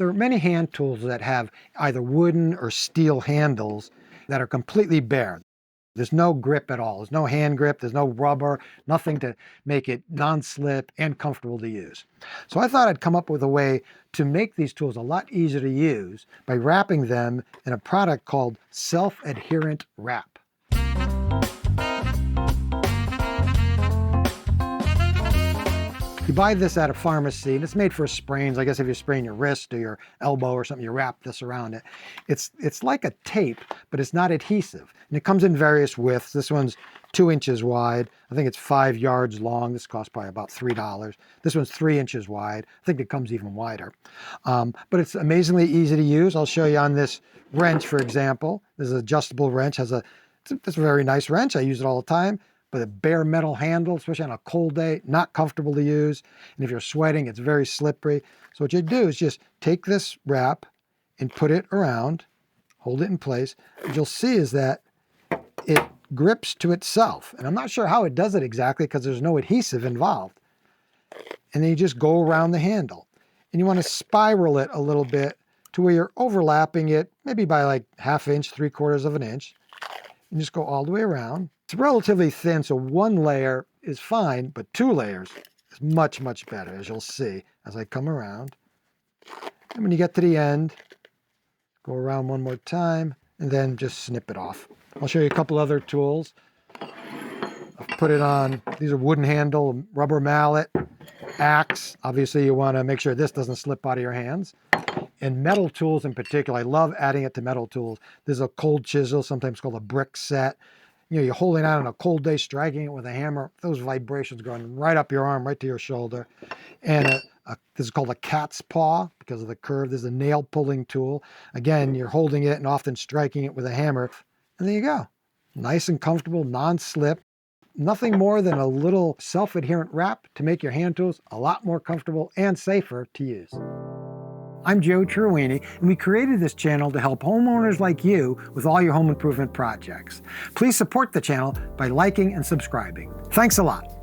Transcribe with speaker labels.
Speaker 1: There are many hand tools that have either wooden or steel handles that are completely bare. There's no grip at all. There's no hand grip, there's no rubber, nothing to make it non-slip and comfortable to use. So I thought I'd come up with a way to make these tools a lot easier to use by wrapping them in a product called self-adherent wrap. You buy this at a pharmacy, and it's made for sprains. I guess if you're spraining your wrist or your elbow or something, you wrap this around it. It's like a tape, but it's not adhesive. And it comes in various widths. This one's 2 inches wide. I think it's 5 yards long. This costs probably about $3. This one's 3 inches wide. I think it comes even wider. But it's amazingly easy to use. I'll show you on this wrench, for example. This is an adjustable wrench. It's a very nice wrench. I use it all the time. But a bare metal handle, especially on a cold day, not comfortable to use. And if you're sweating, it's very slippery. So what you do is just take this wrap and put it around, hold it in place. What you'll see is that it grips to itself. And I'm not sure how it does it exactly because there's no adhesive involved. And then you just go around the handle. And you want to spiral it a little bit to where you're overlapping it, maybe by like 1/2 inch, 3/4 of an inch. And just go all the way around. It's relatively thin, so 1 layer is fine, but 2 layers is much, much better, as you'll see as I come around. And when you get to the end, go around 1 more time, and then just snip it off. I'll show you a couple other tools. I've put it on, these are wooden handle, rubber mallet, axe. Obviously, you want to make sure this doesn't slip out of your hands. And metal tools in particular, I love adding it to metal tools. There's a cold chisel, sometimes called a brick set. You know, you're holding out on a cold day, striking it with a hammer, those vibrations going right up your arm, right to your shoulder. And this is called a cat's paw because of the curve. There's a nail pulling tool. Again, you're holding it and often striking it with a hammer. And there you go. Nice and comfortable, non-slip. Nothing more than a little self-adherent wrap to make your hand tools a lot more comfortable and safer to use. I'm Joe Truini, and we created this channel to help homeowners like you with all your home improvement projects. Please support the channel by liking and subscribing. Thanks a lot.